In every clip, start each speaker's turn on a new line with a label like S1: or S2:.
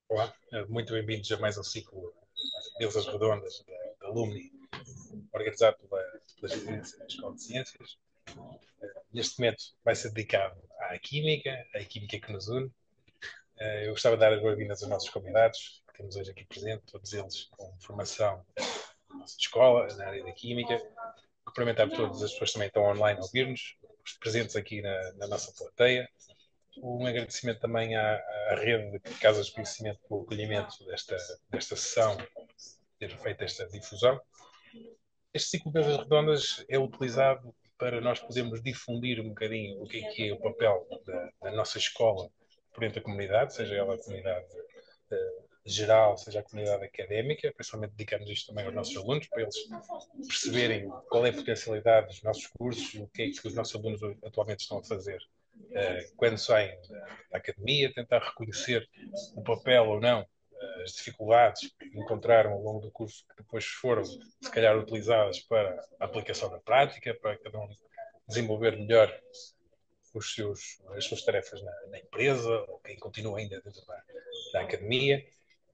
S1: Olá, muito bem-vindos a mais um ciclo de Mesas Redondas da Alumni, organizado pela Gerência da Escola de Ciências. Neste momento vai ser dedicado à Química que nos une. Eu gostava de dar as boas-vindas aos nossos convidados, que temos hoje aqui presentes, todos eles com formação na nossa escola, na área da Química. Cumprimentar todas as pessoas que também estão online a ouvir-nos, os presentes aqui na nossa plateia. Um agradecimento também à rede de Casas de Conhecimento pelo acolhimento desta sessão, ter feito esta difusão. Este ciclo de mesas redondas é utilizado para nós podermos difundir um bocadinho o que é o papel da nossa escola perante a comunidade, seja ela a comunidade geral, seja a comunidade académica, principalmente dedicamos isto também aos nossos alunos, para eles perceberem qual é a potencialidade dos nossos cursos, o que é que os nossos alunos atualmente estão a fazer quando saem da academia, tentar reconhecer o papel ou não, as dificuldades que encontraram ao longo do curso, que depois foram, se calhar, utilizadas para a aplicação da prática, para cada um desenvolver melhor as suas tarefas na empresa, ou quem continua ainda dentro da academia.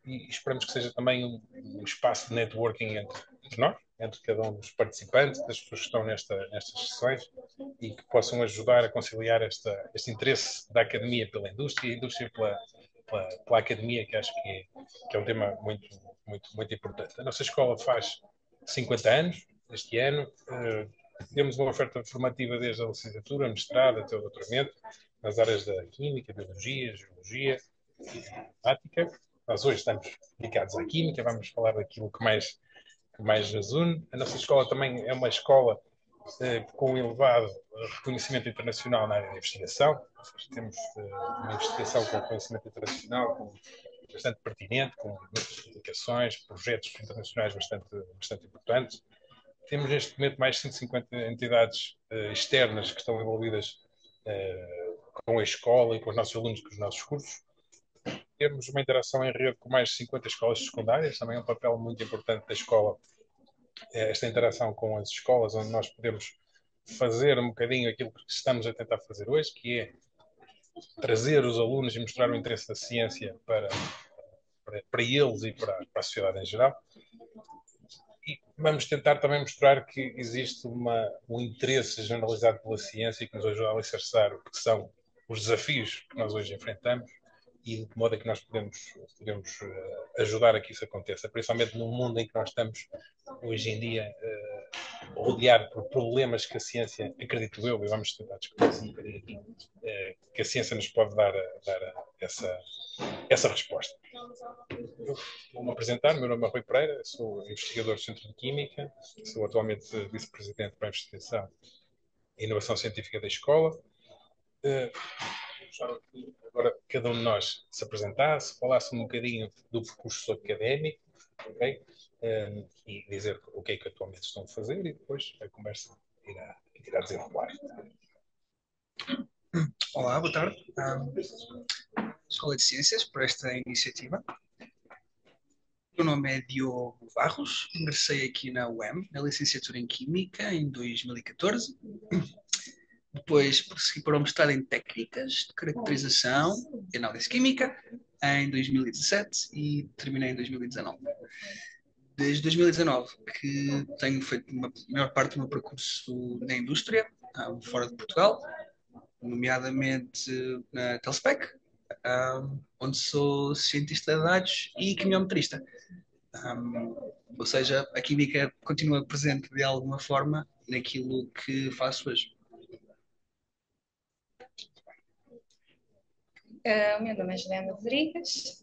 S1: E esperamos que seja também um espaço de networking entre nós, entre cada um dos participantes, das pessoas que estão nestas sessões, e que possam ajudar a conciliar este interesse da academia pela indústria e a indústria pela academia, que acho que é um tema muito importante. A nossa escola faz 50 anos este ano. Temos uma oferta formativa desde a licenciatura, mestrado até o doutoramento, nas áreas da Química, Biologia, Geologia e Matemática. Nós hoje estamos dedicados à Química, vamos falar daquilo que mais nos une. A nossa escola também é uma escola com um elevado reconhecimento internacional na área da investigação. Seja, temos uma investigação com reconhecimento internacional, bastante pertinente, com muitas publicações, projetos internacionais bastante importantes. Temos neste momento mais de 150 entidades externas que estão envolvidas com a escola e com os nossos alunos, com os nossos cursos. Temos uma interação em rede com mais de 50 escolas secundárias, também é um papel muito importante da escola, esta interação com as escolas, onde nós podemos fazer um bocadinho aquilo que estamos a tentar fazer hoje, que é trazer os alunos e mostrar o interesse da ciência para eles e para a sociedade em geral. E vamos tentar também mostrar que existe um interesse generalizado pela ciência que nos ajuda a alicerçar o que são os desafios que nós hoje enfrentamos e de que modo é que nós podemos ajudar a que isso aconteça, principalmente num mundo em que nós estamos hoje em dia rodeado por problemas que a ciência, acredito eu, e vamos tentar discutir um bocadinho aqui, que a ciência nos pode dar essa resposta. Eu vou-me apresentar, meu nome é Rui Pereira, sou investigador do Centro de Química, sou atualmente vice-presidente para a investigação e inovação científica da escola. Gostava que agora cada um de nós se apresentasse, falasse um bocadinho do percurso académico, ok? E dizer o que é que atualmente estão a fazer e depois a conversa irá desenrolar.
S2: Olá, boa tarde. Escola de Ciências, por esta iniciativa. O meu nome é Diogo Barros, ingressei aqui na UEM, na licenciatura em Química, em 2014. Depois prossegui para o mestrado em Técnicas de Caracterização e Análise Química, em 2017 e terminei em 2019. Desde 2019 que tenho feito a maior parte do meu percurso na indústria, fora de Portugal, nomeadamente na Telspec, onde sou cientista de dados e quimiometrista. Ou seja, a química continua presente de alguma forma naquilo que faço hoje.
S3: O meu nome é Juliana Rodrigues,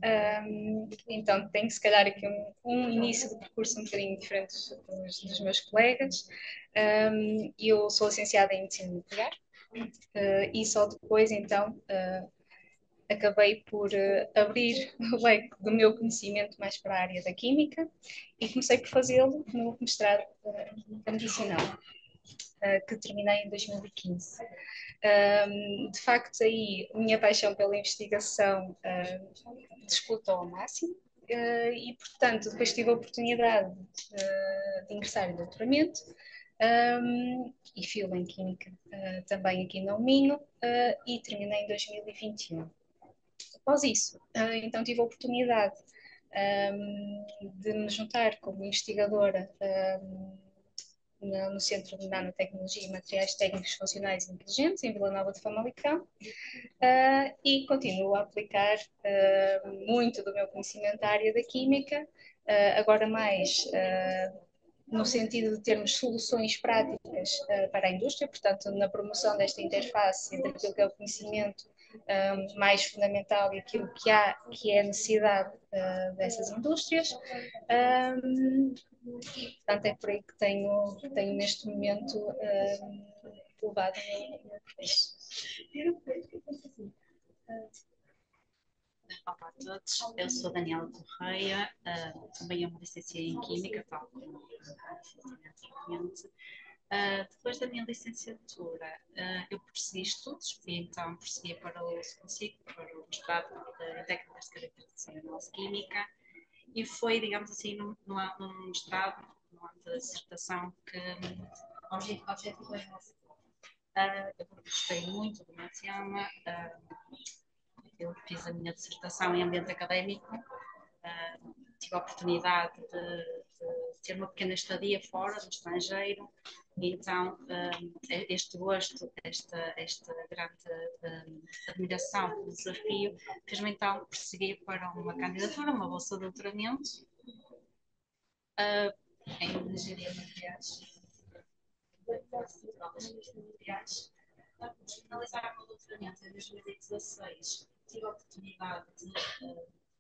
S3: então tenho se calhar aqui um início de percurso um bocadinho diferente dos meus colegas. Eu sou licenciada em Medicina Nuclear e só depois então acabei por abrir o leque do meu conhecimento mais para a área da Química e comecei por fazê-lo no mestrado medicinal, que terminei em 2015. De facto, aí a minha paixão pela investigação disputou ao máximo e, portanto, depois tive a oportunidade de ingressar em doutoramento e filo em Química também aqui no Minho e terminei em 2021. Após isso, então tive a oportunidade de me juntar como investigadora no Centro de Nanotecnologia e Materiais Técnicos Funcionais e Inteligentes, em Vila Nova de Famalicão, e continuo a aplicar muito do meu conhecimento à área da química, agora mais no sentido de termos soluções práticas para a indústria, portanto, na promoção desta interface entre aquilo que é o conhecimento mais fundamental e aquilo que é a necessidade dessas indústrias. Portanto, é por aí que tenho neste momento levado o meu processo.
S4: Olá a todos, eu sou Daniela Correia, também eu me licenciei em Química, tal como anteriormente. Depois da minha licenciatura, eu prossegui estudos e então prossegui para o mestrado em Técnicas de Caracterização e Análise Química e foi, digamos assim, num mestrado, no âmbito da dissertação, que o objetivo foi eu gostei muito do meu tema. Eu fiz a minha dissertação em ambiente académico, tive a oportunidade de ter uma pequena estadia fora, no estrangeiro, e então este gosto, esta grande admiração pelo desafio, fez-me então prosseguir para uma candidatura, uma bolsa de doutoramento em Engenharia de Materiais. Finalizar o meu doutoramento em 2016, tive a oportunidade de,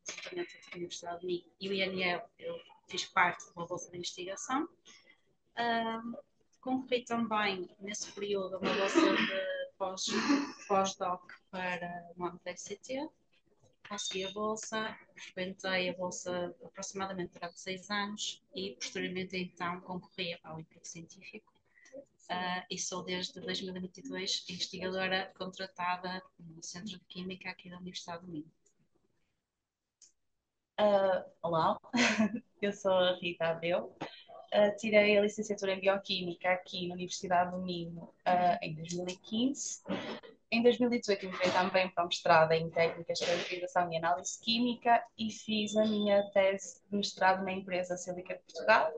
S4: juntamente com a Universidade de Minho e o INL, eu fiz parte de uma bolsa de investigação. Concorri também, nesse período, uma bolsa de pós-doc para o âmbito da FCT. Consegui a bolsa, frequentei a bolsa aproximadamente durante 6 anos e, posteriormente, então, concorri ao emprego científico. E sou desde 2022 investigadora contratada no Centro de Química aqui da Universidade de Minho.
S5: Olá, eu sou a Rita Abreu. Tirei a licenciatura em Bioquímica aqui na Universidade do Minho em 2015. Em 2018 entrei também para o mestrado em Técnicas de Caracterização e Análise Química e fiz a minha tese de mestrado na empresa Sílica de Portugal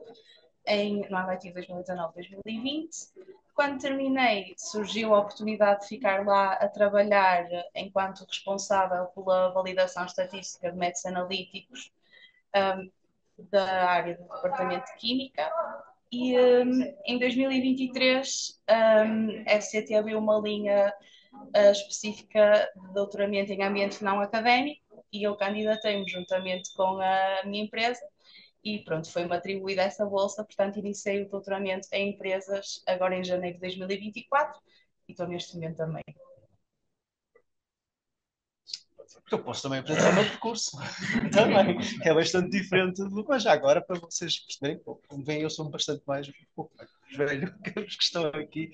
S5: no ano letivo 2019-2020. Quando terminei, surgiu a oportunidade de ficar lá a trabalhar enquanto responsável pela validação estatística de métodos analíticos da área do Departamento de Química. E em 2023 a FCT abriu uma linha específica de doutoramento em ambiente não académico e eu candidatei-me juntamente com a minha empresa e pronto, foi-me atribuída essa bolsa, portanto iniciei o doutoramento em empresas agora em janeiro de 2024 e estou neste momento também.
S6: Eu posso também apresentar o meu percurso também, que é bastante diferente mas já agora para vocês perceberem, como veem eu sou bastante mais velho que os que estão aqui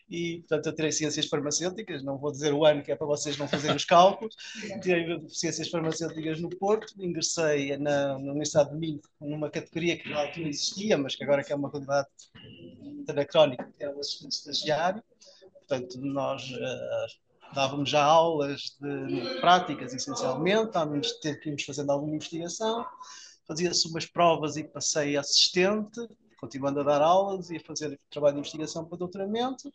S6: e portanto eu tirei Ciências Farmacêuticas, não vou dizer o ano que é para vocês não fazerem os cálculos, tirei Ciências Farmacêuticas no Porto, ingressei na Universidade de Minho numa categoria que na altura existia, mas que agora que é uma qualidade anacrónica, que era o assistente estagiário, portanto nós dávamos já aulas de práticas, essencialmente, ao menos ter que irmos fazendo alguma investigação, fazia-se umas provas e passei a assistente, continuando a dar aulas e a fazer trabalho de investigação para doutoramento.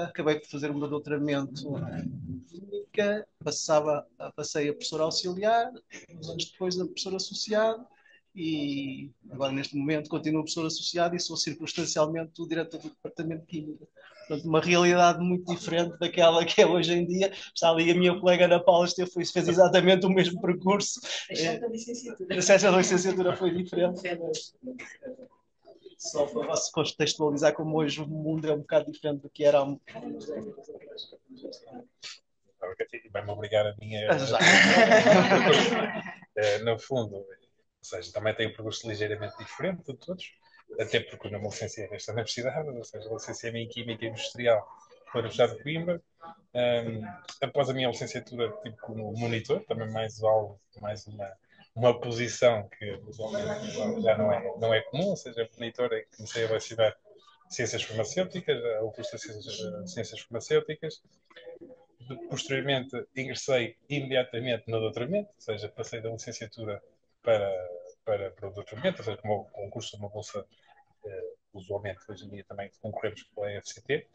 S6: Acabei por fazer o meu doutoramento em Química, passei a professor auxiliar, uns anos depois a professor associado, e agora neste momento continuo professor associado e sou circunstancialmente o diretor do Departamento de Química. Portanto, uma realidade muito diferente daquela que é hoje em dia. Está ali a minha colega Ana Paula, fez exatamente o mesmo percurso.
S5: Exceto a licenciatura.
S6: Exceto a licenciatura foi diferente. Só para se contextualizar como hoje o mundo é um bocado diferente do que era há um...
S1: Vai-me obrigar a minha... No fundo, ou seja, também tem um percurso ligeiramente diferente de todos, até porque eu não me licenciei nesta universidade, ou seja, licenciei-me em Química Industrial para o Estado de Coimbra. Após a minha licenciatura, tive como monitor, também mais uma posição que usualmente já não é comum, ou seja, monitor é que comecei a lecionar Ciências Farmacêuticas, o curso de Ciências Farmacêuticas. Posteriormente, ingressei imediatamente no doutoramento, ou seja, passei da licenciatura para o doutoramento, ou seja, como o concurso de uma bolsa, usualmente, hoje em dia também concorremos pela FCT.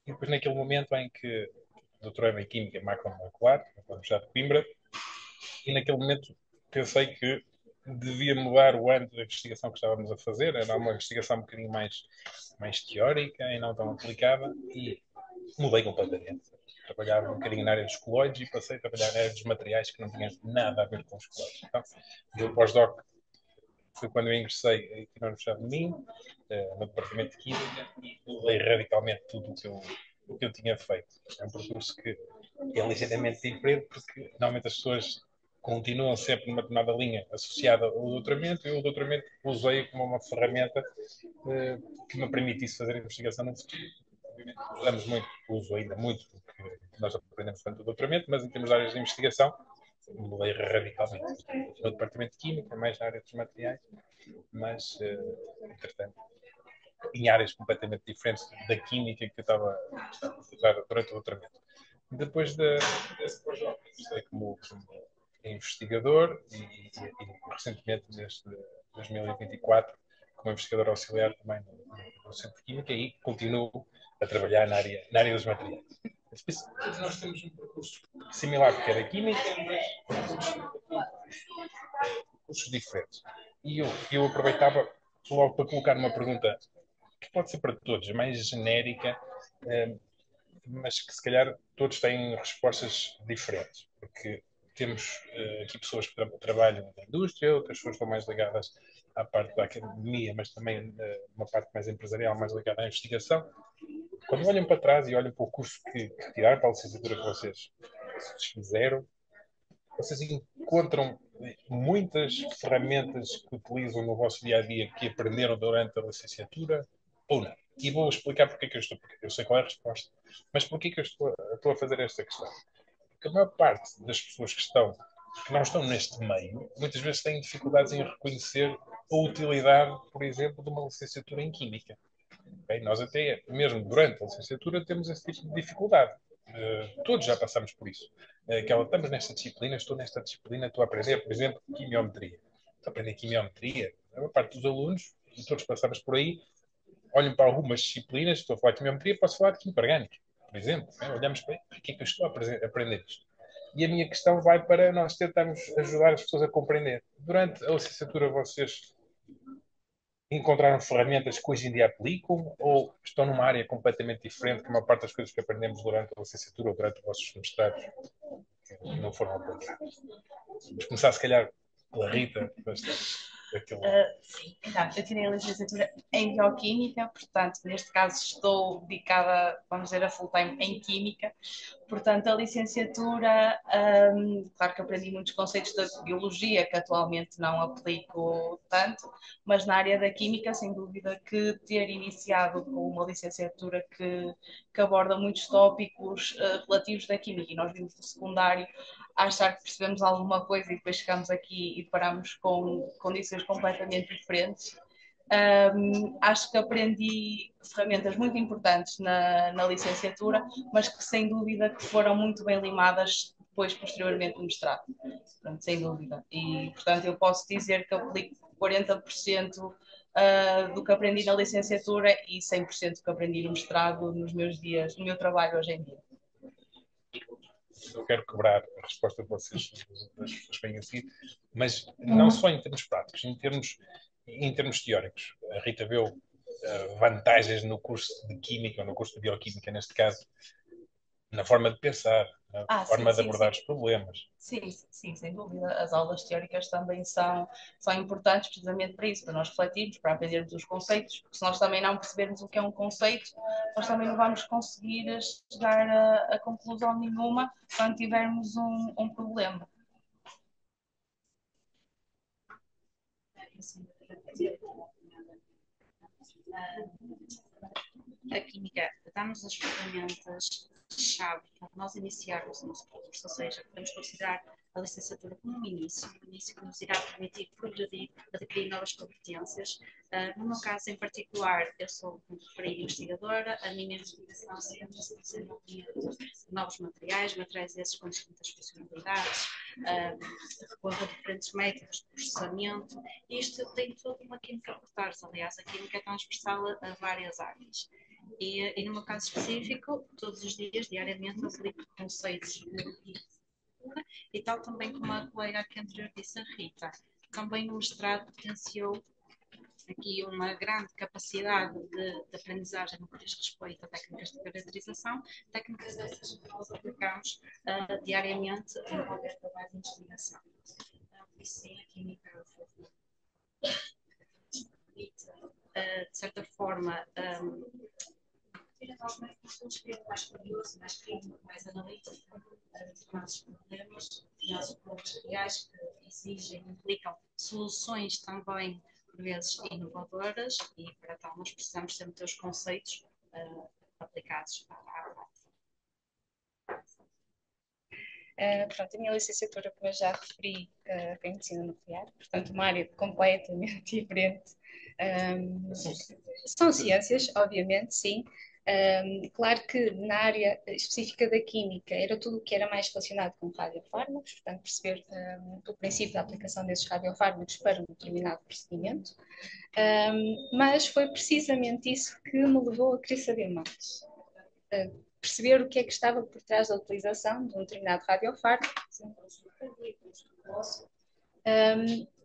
S1: E depois, naquele momento em que doutorei em Química Macromolecular, na Universidade de Coimbra, e naquele momento pensei que devia mudar o âmbito da investigação que estávamos a fazer, era uma investigação um bocadinho mais teórica e não tão aplicada, e mudei completamente. Trabalhava um bocadinho na área dos colloides e passei a trabalhar na área dos materiais que não tinha nada a ver com os colloides. Então, o pós-doc foi quando eu ingressei aqui na Universidade de Minho, no departamento de Química, e mudei radicalmente tudo o que eu tinha feito. É um percurso que é ligeiramente diferente, porque normalmente as pessoas continuam sempre numa determinada linha associada ao doutoramento, e o doutoramento usei como uma ferramenta que me permitisse fazer investigação no futuro. Obviamente, usamos muito, uso ainda muito o que nós aprendemos durante o doutoramento, mas em termos de áreas de investigação, mudei radicalmente. No departamento de Química, mais na área dos materiais, mas, entretanto, em áreas completamente diferentes da química que eu estava a estudar durante o doutoramento. Depois desse projeto, comecei como investigador e recentemente, desde 2024, como investigador auxiliar também no Centro de Química, e continuo a trabalhar na área dos materiais. Nós temos um percurso similar, porque é da química, mas cursos diferentes. E eu aproveitava logo para colocar uma pergunta que pode ser para todos, mais genérica, mas que se calhar todos têm respostas diferentes, porque temos aqui pessoas que trabalham na indústria, outras pessoas estão mais ligadas à parte da academia, mas também uma parte mais empresarial, mais ligada à investigação. Quando olham para trás e olham para o curso que tiraram, para a licenciatura que vocês fizeram, vocês encontram muitas ferramentas que utilizam no vosso dia a dia que aprenderam durante a licenciatura ou não? E vou explicar porque é que eu estou, porque eu sei qual é a resposta, mas porque é que eu estou a fazer esta questão. Porque a maior parte das pessoas que não estão neste meio, muitas vezes têm dificuldades em reconhecer a utilidade, por exemplo, de uma licenciatura em Química. Okay? Nós até, mesmo durante a licenciatura, temos esse tipo de dificuldade. Todos já passamos por isso. Estamos nesta disciplina, estou nesta disciplina, estou a aprender, por exemplo, quimiometria. Estou a aprender quimiometria. A maior parte dos alunos, e todos passamos por aí, olham para algumas disciplinas, estou a falar de quimiometria, posso falar de química orgânica, por exemplo. Olhamos para o que é que eu estou a aprender isto? E a minha questão vai para nós tentarmos ajudar as pessoas a compreender. Durante a licenciatura, vocês encontraram ferramentas que hoje em dia aplicam ou estão numa área completamente diferente que a maior parte das coisas que aprendemos durante a licenciatura ou durante os vossos mestrados não foram aplicadas? Vamos começar, se calhar, pela Rita.
S5: Sim, então, eu tirei a licenciatura em Bioquímica, portanto, neste caso estou dedicada, vamos dizer, a full-time em Química. Portanto, a licenciatura, claro que aprendi muitos conceitos da biologia que atualmente não aplico tanto, mas na área da Química, sem dúvida que ter iniciado com uma licenciatura que aborda muitos tópicos relativos da Química, e nós vimos no secundário achar que percebemos alguma coisa e depois chegamos aqui e deparamos com condições completamente diferentes. Acho que aprendi ferramentas muito importantes na licenciatura, mas que sem dúvida que foram muito bem limadas depois, posteriormente, no mestrado. Portanto, sem dúvida. E, portanto, eu posso dizer que aplico 40% do que aprendi na licenciatura e 100% do que aprendi no mestrado nos meus dias, no meu trabalho hoje em dia.
S1: Eu quero quebrar a resposta de vocês, das pessoas que vêm a seguir, mas não só em termos práticos, em termos teóricos. A Rita viu vantagens no curso de Química, ou no curso de Bioquímica, neste caso, na forma de pensar, na forma de abordar os problemas.
S5: Sim, sem dúvida. As aulas teóricas também são importantes precisamente para isso, para nós refletirmos, para aprendermos os conceitos, porque se nós também não percebermos o que é um conceito, nós também não vamos conseguir chegar a conclusão nenhuma quando tivermos um problema.
S4: A Química dá-nos as ferramentas-chave para nós iniciarmos o nosso percurso, ou seja, podemos considerar a licenciatura como um início que nos irá permitir progredir, adquirir novas competências, No meu caso em particular, eu sou, como referi, investigadora. A minha investigação centra-se no desenvolvimento de novos materiais, materiais esses com distintas funcionalidades, recorro a diferentes métodos de processamento. Isto tem toda uma química por trás, aliás, a química é transversal a várias áreas. E no meu caso específico, todos os dias, diariamente, aplico conceitos e tal também como a colega que anterior disse, a Rita. Também o mestrado potenciou aqui uma grande capacidade de aprendizagem no que diz respeito a técnicas de caracterização, técnicas essas que nós aplicamos diariamente em qualquer trabalho de investigação. Por isso, sim, a química de certa forma, nós mais curioso, mais crítico, mais analítico, determinados problemas, determinados problemas reais que exigem, implicam soluções também, por vezes, inovadoras, e para tal nós precisamos sempre ter os conceitos aplicados à prática.
S3: Pronto, a minha licenciatura, como eu já referi, foi em medicina nuclear, portanto, uma área completamente diferente. São ciências, obviamente, sim. Claro que na área específica da química era tudo o que era mais relacionado com radiofármacos, portanto, perceber o princípio da aplicação desses radiofármacos para um determinado procedimento. Mas foi precisamente isso que me levou a querer saber mais. Perceber o que é que estava por trás da utilização de um determinado radiofármaco,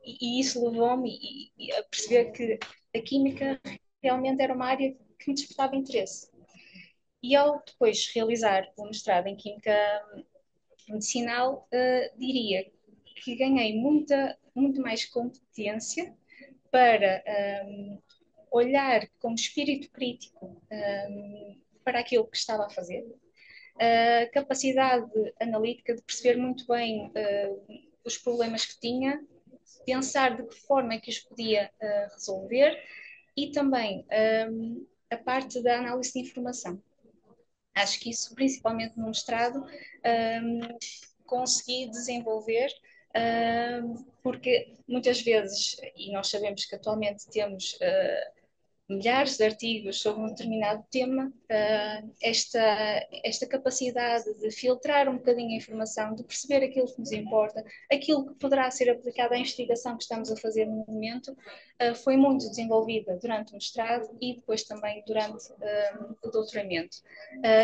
S3: e isso levou-me a perceber que a química realmente era uma área que me despertava interesse. E ao depois realizar o mestrado em Química Medicinal, diria que ganhei muito mais competência para olhar com espírito crítico para aquilo que estava a fazer, a capacidade analítica de perceber muito bem os problemas que tinha, pensar de que forma é que os podia resolver e também a parte da análise de informação. Acho que isso, principalmente no mestrado, consegui desenvolver, porque muitas vezes, e nós sabemos que atualmente temos milhares de artigos sobre um determinado tema, esta capacidade de filtrar um bocadinho a informação, de perceber aquilo que nos importa, aquilo que poderá ser aplicado à investigação que estamos a fazer no momento, foi muito desenvolvida durante o mestrado e depois também durante o doutoramento.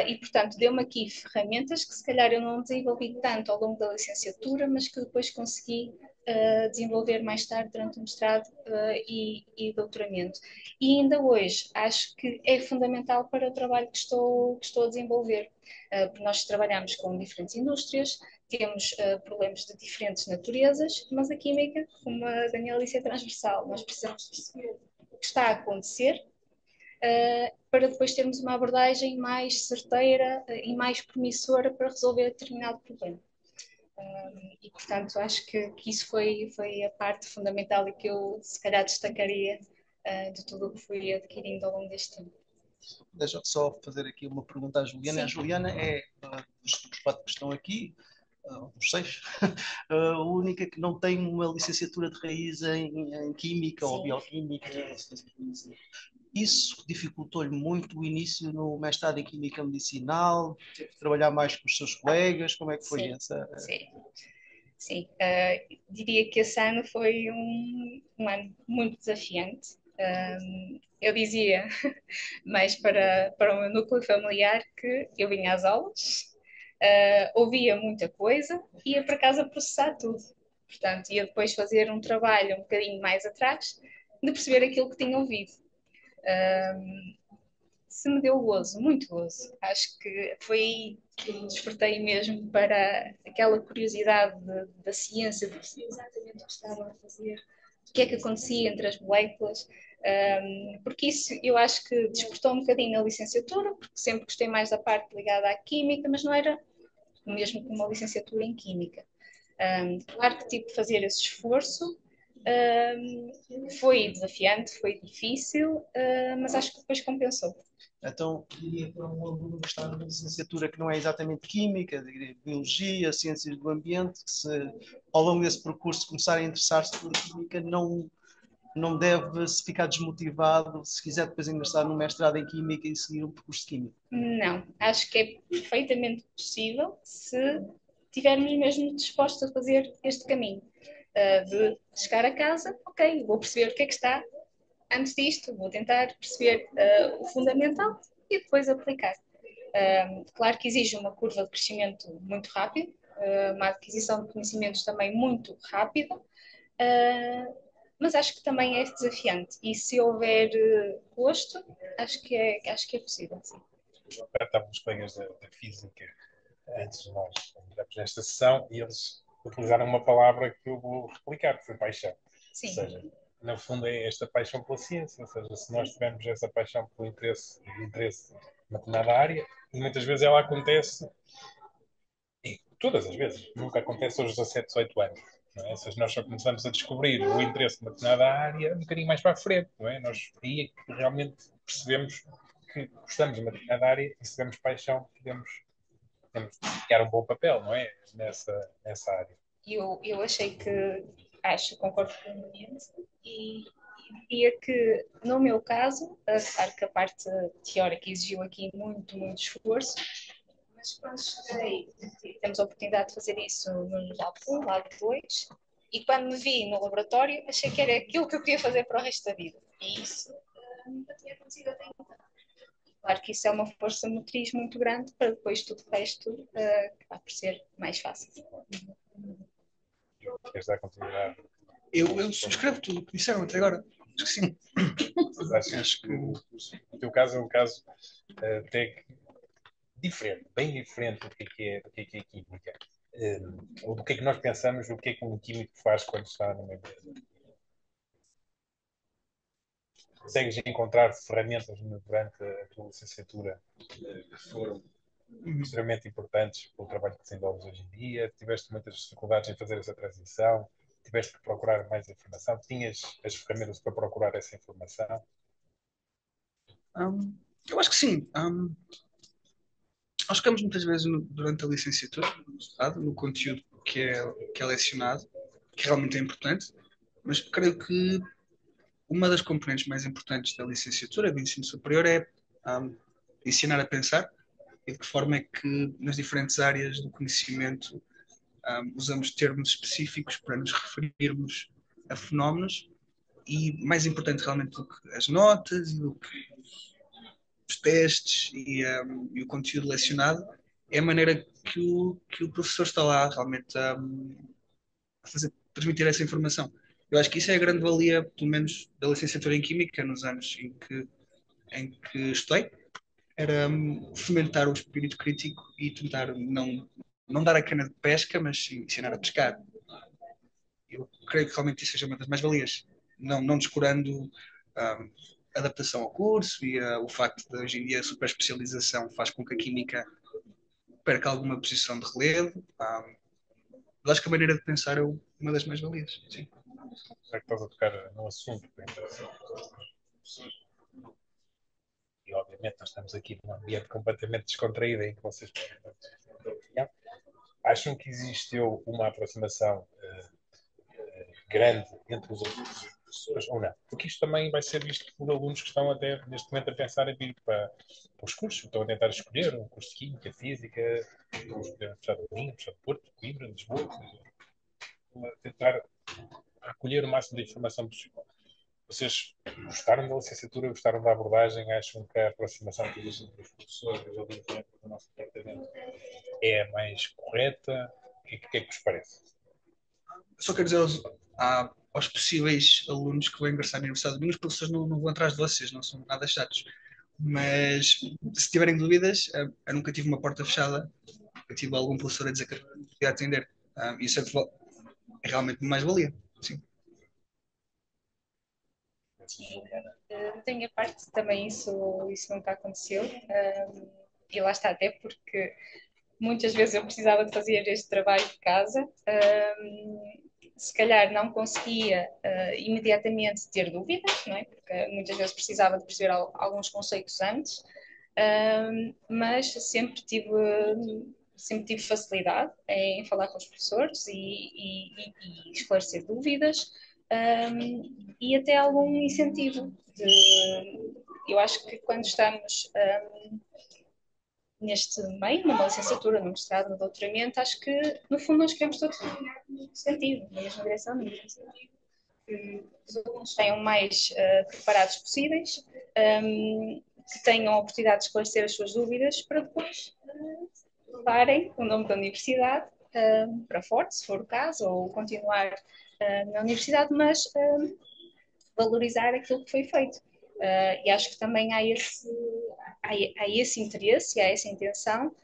S3: E, portanto, deu-me aqui ferramentas que se calhar eu não desenvolvi tanto ao longo da licenciatura, mas que depois consegui desenvolver mais tarde durante o mestrado e doutoramento. E ainda hoje acho que é fundamental para o trabalho que estou a desenvolver, porque nós trabalhamos com diferentes indústrias, temos problemas de diferentes naturezas, mas a química, como a Daniela disse, é transversal. Nós precisamos perceber o que está a acontecer para depois termos uma abordagem mais certeira e mais promissora para resolver determinado problema. E, portanto, acho que isso foi a parte fundamental e que eu, se calhar, destacaria de tudo o que fui adquirindo ao longo deste tempo.
S6: Deixa eu só fazer aqui uma pergunta à Juliana.
S3: Sim.
S6: A Juliana é, dos 4 que estão aqui, dos 6, a única que não tem uma licenciatura de raiz em Química ou Bioquímica. Isso dificultou-lhe muito o início no mestrado em Química Medicinal? Teve que trabalhar mais com os seus colegas? Como é que foi essa?
S3: Sim. Diria que esse ano foi um ano muito desafiante. Eu dizia, mais para o meu núcleo familiar, que eu vinha às aulas, ouvia muita coisa, ia para casa processar tudo. Portanto, ia depois fazer um trabalho um bocadinho mais atrás de perceber aquilo que tinha ouvido. Se me deu gozo, muito gozo. Acho que foi aí que eu me despertei mesmo para aquela curiosidade da ciência, de perceber exatamente o que estavam a fazer, o que é que acontecia entre as moléculas, porque isso eu acho que despertou um bocadinho na licenciatura, porque sempre gostei mais da parte ligada à química, mas não era o mesmo que uma licenciatura em química. Claro que tive de fazer esse esforço, foi desafiante, foi difícil, mas acho que depois compensou.
S6: Então, diria para um aluno que está numa licenciatura que não é exatamente Química, diria Biologia, Ciências do Ambiente, que se ao longo desse percurso começar a interessar-se por Química, não não deve se ficar desmotivado se quiser depois ingressar num mestrado em Química e seguir um percurso de Química.
S3: Não, acho que é perfeitamente possível se estivermos mesmo dispostos a fazer este caminho. De chegar a casa, ok, vou perceber o que é que está antes disto, vou tentar perceber o fundamental e depois aplicar. Claro que exige uma curva de crescimento muito rápida, uma aquisição de conhecimentos também muito rápida, mas acho que também é desafiante. E se houver gosto, acho que é possível, sim.
S1: Já estavam os colegas da física antes de nós entrarmos nesta sessão e eles utilizaram uma palavra que eu vou replicar, que foi paixão.
S3: Sim.
S1: Ou seja, no fundo é esta paixão pela ciência, ou seja, se nós tivermos essa paixão pelo interesse numa determinada área, e muitas vezes ela acontece, e todas as vezes, nunca acontece aos 17, 18 anos. Não é? Ou seja, nós só começamos a descobrir o interesse numa determinada área um bocadinho mais para a frente. Não é? Nós aí é que realmente percebemos que gostamos de uma determinada área e se tivermos paixão, temos de criar um bom papel, não é? Nessa área.
S3: Eu achei que, concordo plenamente e diria que, no meu caso, claro que a parte teórica exigiu aqui muito, muito esforço, mas quando cheguei, temos a oportunidade de fazer isso no lado 1, lado 2, e quando me vi no laboratório, achei que era aquilo que eu queria fazer para o resto da vida. E isso nunca tinha acontecido até então. Claro que isso é uma força motriz muito grande para depois tudo o resto acabar por ser mais fácil.
S1: Queres dar continuidade?
S2: Eu subscrevo tudo o que disseram até agora. Acho que sim.
S1: Acho que o teu caso é um caso até diferente, bem diferente do que é química. Ou do que é que nós pensamos, o que é que um químico faz quando está numa empresa. Consegues encontrar ferramentas durante a tua licenciatura que foram extremamente importantes para o trabalho que desenvolves hoje em dia? Tiveste muitas dificuldades em fazer essa transição? Tiveste que procurar mais informação? Tinhas as ferramentas para procurar essa informação?
S2: Eu acho que sim. Nós ficamos muitas vezes durante a licenciatura, no mestrado, no conteúdo que é lecionado, que realmente é importante, mas creio que uma das componentes mais importantes da licenciatura, do ensino superior, é ensinar a pensar e de que forma é que nas diferentes áreas do conhecimento usamos termos específicos para nos referirmos a fenómenos e, mais importante realmente do que as notas e do que os testes e o conteúdo lecionado, é a maneira que o professor está lá realmente a fazer, transmitir essa informação. Eu acho que isso é a grande valia, pelo menos, da licenciatura em Química, nos anos em que estudei, era fomentar o espírito crítico e tentar não dar a cana de pesca, mas sim ensinar a pescar. Eu creio que realmente isso seja uma das mais-valias. Não descurando um, adaptação ao curso e o facto de hoje em dia a superespecialização faz com que a química perca alguma posição de relevo. Mas acho que a maneira de pensar é uma das mais-valias. Sim.
S1: Já que estás a tocar num assunto que interessa e obviamente nós estamos aqui num ambiente completamente descontraído em que vocês podem partilhar. Acham que existiu uma aproximação grande entre os outros professores ou não? Porque isto também vai ser visto por alunos que estão até neste momento a pensar em vir para os cursos, estão a tentar escolher um curso de Química, Física, estão a escolher a Universidade de Minho, a Universidade de Porto, Coimbra, Lisboa, estão a tentar recolher o máximo de informação possível. Vocês gostaram da licenciatura, gostaram da abordagem, acham que a aproximação que existe entre os professores e os alunos dentro do nosso departamento é a mais correta? O que é que vos parece?
S2: Só quero dizer aos possíveis alunos que vão ingressar na Universidade de Minho, os professores não vão atrás de vocês, não são nada chatos. Mas se tiverem dúvidas, eu nunca tive uma porta fechada. Eu tive algum professor a dizer que eu podia atender. Isso é realmente mais-valia. Sim.
S3: Da minha parte também isso nunca aconteceu. E lá está, até porque muitas vezes eu precisava de fazer este trabalho de casa. Se calhar não conseguia imediatamente ter dúvidas, não é? Porque muitas vezes precisava de perceber alguns conceitos antes, mas sempre tive facilidade em falar com os professores e esclarecer dúvidas. e até algum incentivo. Eu acho que quando estamos neste meio, numa licenciatura, num mestrado, no doutoramento, acho que no fundo nós queremos todos caminhar no mesmo sentido, na mesma direção, no mesmo sentido. Que os alunos tenham mais preparados possíveis, que tenham a oportunidade de esclarecer as suas dúvidas para depois levarem o nome da universidade para fora, se for o caso, ou continuar na universidade, mas valorizar aquilo que foi feito. E acho que também há esse interesse, há essa intenção,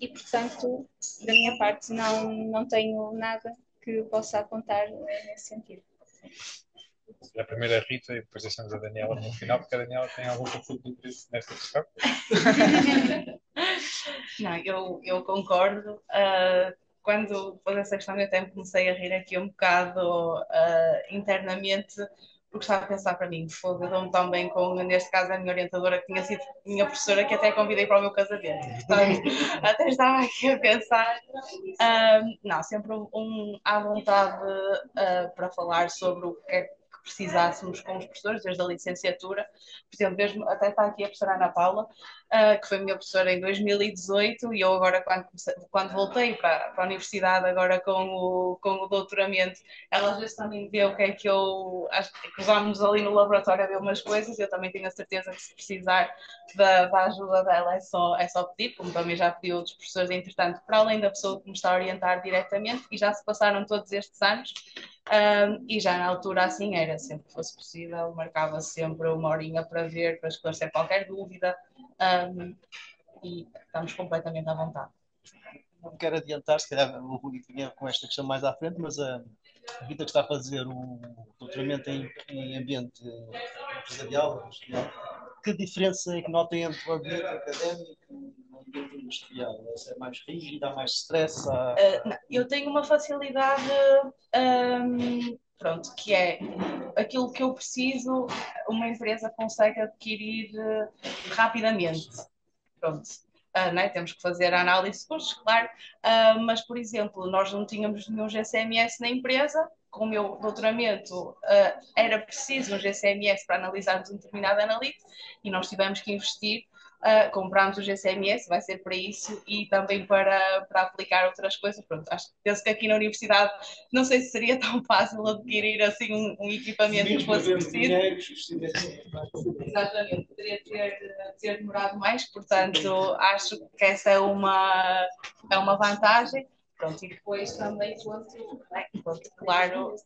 S3: e portanto, da minha parte, não tenho nada que possa apontar nesse sentido.
S1: A primeira é a Rita e depois deixamos a Daniela no final, porque a Daniela tem algum conflito de interesse nesta questão.
S5: Não, eu concordo. Quando pôs essa questão, eu até comecei a rir aqui um bocado internamente, porque estava a pensar para mim, fogo, eu dou-me tão bem com, neste caso, a minha orientadora, que tinha sido minha professora, que até convidei para o meu casamento. Portanto, até estava aqui a pensar. Não, sempre à vontade para falar sobre o que é que precisássemos com os professores, desde a licenciatura. Por exemplo, mesmo, até está aqui a professora Ana Paula, que foi minha professora em 2018, e eu agora, quando voltei para a universidade, agora com o doutoramento, ela às vezes também vê o que é que eu... Cruzámos ali no laboratório a ver umas coisas, e eu também tenho a certeza que se precisar da ajuda dela é só pedir, como também já pedi outros professores, entretanto, para além da pessoa que me está a orientar diretamente, e já se passaram todos estes anos, e já na altura assim era, sempre que fosse possível, marcava sempre uma horinha para ver, para esclarecer qualquer dúvida, e estamos completamente à vontade.
S6: Não quero adiantar, se calhar o Rui vinha com esta questão mais à frente, mas a Rita que está a fazer o doutoramento em ambiente empresarial, industrial, que diferença é que nota entre o ambiente académico e o ambiente industrial? É mais rígido, há mais stress?
S5: Não, eu tenho uma facilidade, pronto, que é aquilo que eu preciso, uma empresa consegue adquirir rapidamente. Pronto. Né? Temos que fazer a análise de custos, claro, mas, por exemplo, nós não tínhamos nenhum GCMS na empresa. Com o meu doutoramento, era preciso um GCMS para analisarmos um determinado analítico e nós tivemos que investir. Comprámos o GCMS, vai ser para isso e também para aplicar outras coisas. Pronto, penso que aqui na universidade não sei se seria tão fácil adquirir assim um equipamento que fosse preciso. Exatamente, poderia ter demorado mais, portanto acho que essa é uma vantagem. Pronto, e depois também, claro,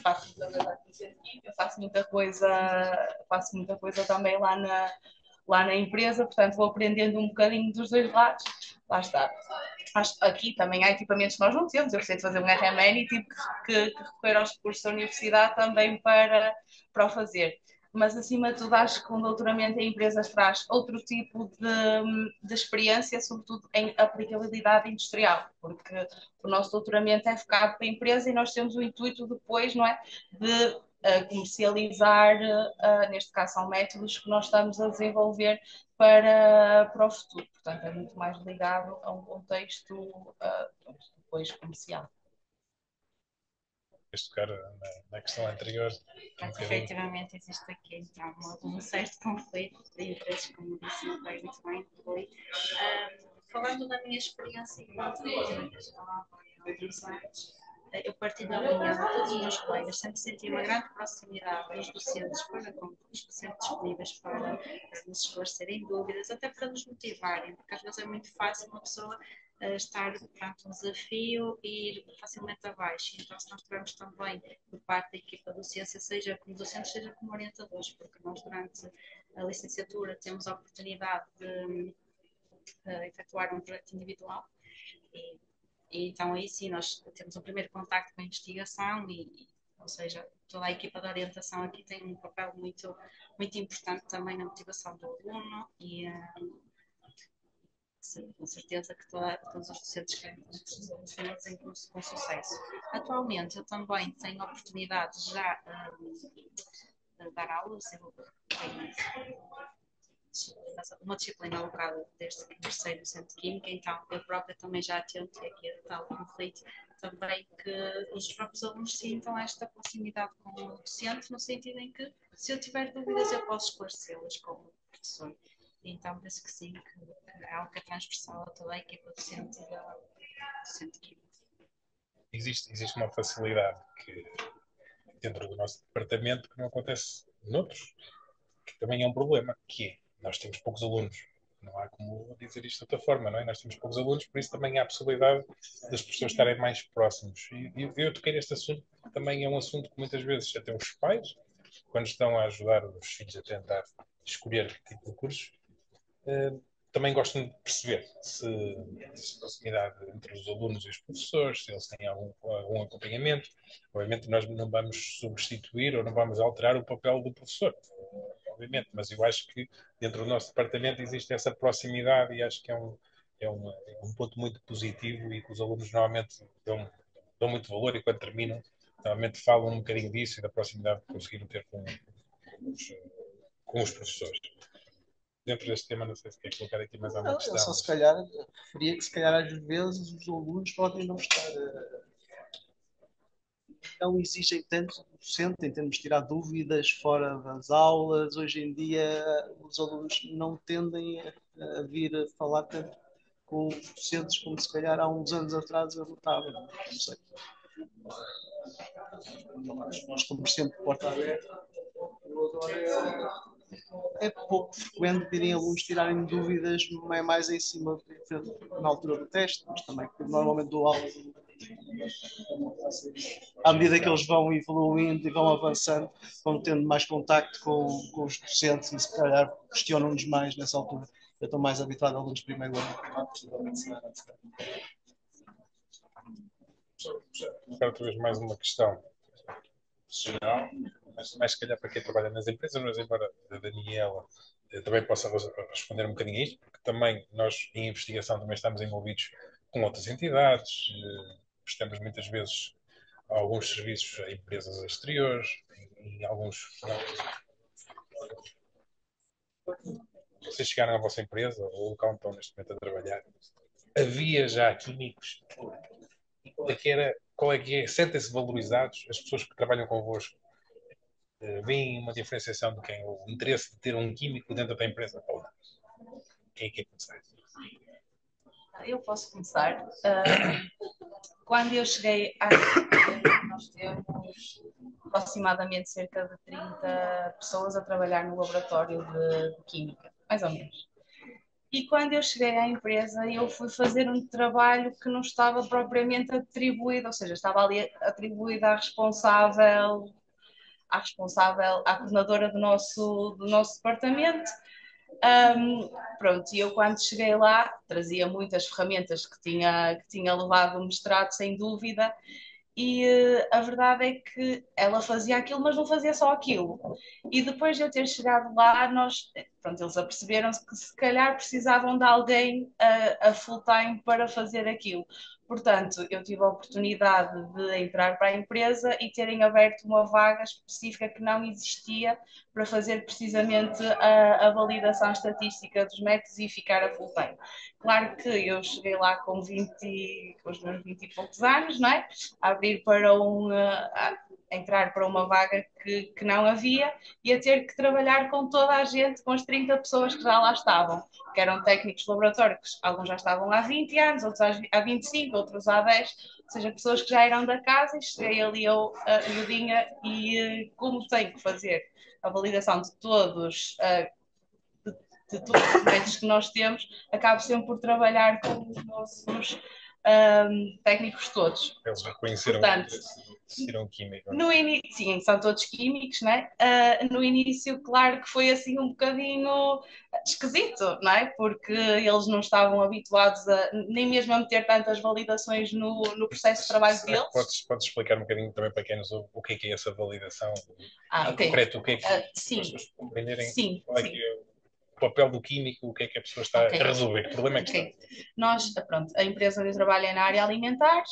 S5: faço muita coisa também lá na empresa, portanto vou aprendendo um bocadinho dos dois lados. Lá está. Aqui também há equipamentos que nós não temos. Eu precisei de fazer um RMN e tive que recorrer aos recursos da universidade também para o fazer. Mas, acima de tudo, acho que um doutoramento em empresas traz outro tipo de experiência, sobretudo em aplicabilidade industrial, porque o nosso doutoramento é focado para a empresa e nós temos o intuito depois, não é, de comercializar, neste caso são métodos que nós estamos a desenvolver para o futuro. Portanto, é muito mais ligado a um contexto depois comercial.
S1: Tocar na questão anterior.
S4: Efetivamente existe aqui então um certo conflito de interesses, como disse muito bem, Rui. Falando da minha experiência enquanto eu partilho a opinião de todos os meus colegas, sempre senti uma grande proximidade dos docentes para com os sempre disponíveis para nos esclarecerem dúvidas, até para nos motivarem, porque às vezes é muito fácil uma pessoa estar perante um desafio e ir facilmente abaixo. Então, se nós tivermos também, por parte da equipa de docência, seja como docentes, seja como orientadores, porque nós, durante a licenciatura, temos a oportunidade de efetuar um projeto individual. E então, aí sim, nós temos um primeiro contacto com a investigação ou seja, toda a equipa de orientação aqui tem um papel muito, muito importante também na motivação do aluno e com certeza que todos os docentes querem que os finalizem com sucesso. Atualmente, eu também tenho a oportunidade já de dar aulas, eu tenho uma disciplina alocada desde que ingressei no Centro de Química, então eu própria também já atento aqui a tal conflito também que os próprios alunos sintam esta proximidade com o docente, no sentido em que, se eu tiver dúvidas, eu posso esclarecê-las com o professor. Então, penso que sim, que é algo que é transversal a toda a equipa docente e da docente química.
S1: Existe uma facilidade que, dentro do nosso departamento, que não acontece noutros, que também é um problema, que é, nós temos poucos alunos. Não há como dizer isto de outra forma, não é? Nós temos poucos alunos, por isso também há a possibilidade das pessoas estarem mais próximos. E eu toquei neste assunto, que também é um assunto que muitas vezes até os pais, quando estão a ajudar os filhos a tentar escolher que tipo de cursos, também gostam de perceber se existe proximidade entre os alunos e os professores, se eles têm algum acompanhamento. Obviamente nós não vamos substituir ou não vamos alterar o papel do professor, obviamente, mas eu acho que dentro do nosso departamento existe essa proximidade e acho que é um ponto muito positivo e que os alunos normalmente dão muito valor e quando terminam normalmente falam um bocadinho disso e da proximidade que conseguiram ter com os professores. Dentro deste tema, não sei se quer colocar aqui mais alguma questão.
S6: Eu só se calhar referia que se calhar às vezes os alunos podem não estar não exigem tanto do docente em termos de tirar dúvidas fora das aulas. Hoje em dia os alunos não tendem a vir a falar tanto com os docentes como se calhar há uns anos atrás eu notava. Não sei. Nós estamos sempre de porta aberta. É pouco frequente virem alunos tirarem dúvidas, é mais em cima na altura do teste, mas também normalmente dou aula à medida que eles vão evoluindo e vão avançando, vão tendo mais contacto com os docentes e se calhar questionam-nos mais nessa altura. Eu estou mais habituado a alunos de primeiro ano.
S1: Agora, talvez mais uma questão geral, mas mais se calhar para quem trabalha nas empresas, mas embora a Daniela também possa responder um bocadinho a isto, porque também nós, em investigação, também estamos envolvidos com outras entidades, prestamos muitas vezes alguns serviços a empresas exteriores, em alguns... Vocês chegaram à vossa empresa, ou o local onde estão neste momento a trabalhar, havia já químicos? Qual é que é? Sentem-se valorizados? As pessoas que trabalham convosco veem uma diferenciação de quem? O interesse de ter um químico dentro da empresa? Ou não? Quem é que é começar?
S5: Eu posso começar. Quando eu cheguei à nós temos aproximadamente cerca de 30 pessoas a trabalhar no laboratório de Química, mais ou menos. E quando eu cheguei à empresa, eu fui fazer um trabalho que não estava propriamente atribuído, ou seja, estava ali atribuído à coordenadora do nosso departamento. Pronto, e eu quando cheguei lá trazia muitas ferramentas que tinha levado o mestrado, sem dúvida, e a verdade é que ela fazia aquilo, mas não fazia só aquilo. E depois de eu ter chegado lá, eles aperceberam-se que se calhar precisavam de alguém a full time para fazer aquilo. Portanto, eu tive a oportunidade de entrar para a empresa e terem aberto uma vaga específica que não existia para fazer precisamente a validação estatística dos métodos e ficar a full time. Claro que eu cheguei lá com os meus 20 e poucos anos, não é? A abrir para entrar para uma vaga que não havia e a ter que trabalhar com toda a gente, com as 30 pessoas que já lá estavam, que eram técnicos de laboratório, que alguns já estavam há 20 anos, outros há 25, outros há 10, ou seja, pessoas que já eram da casa, e cheguei ali eu, a miudinha, e como tenho que fazer a validação de todos os métodos que nós temos, acabo sempre por trabalhar com os nossos técnicos todos.
S1: Eles reconheceram o químico.
S5: No início, sim, são todos químicos, não é? No início, claro que foi assim um bocadinho esquisito, não é? Porque eles não estavam habituados nem mesmo a meter tantas validações no processo de trabalho deles.
S1: Podes explicar um bocadinho também para quem nos ouve o que é essa validação?
S5: Okay.
S1: Concreto, o que é que
S5: sim.
S1: as pessoas compreenderem?
S5: Sim,
S1: qual é que é o papel do químico, o que é que a pessoa está a resolver? Que problema é que está?
S5: A empresa onde eu trabalho é na área alimentar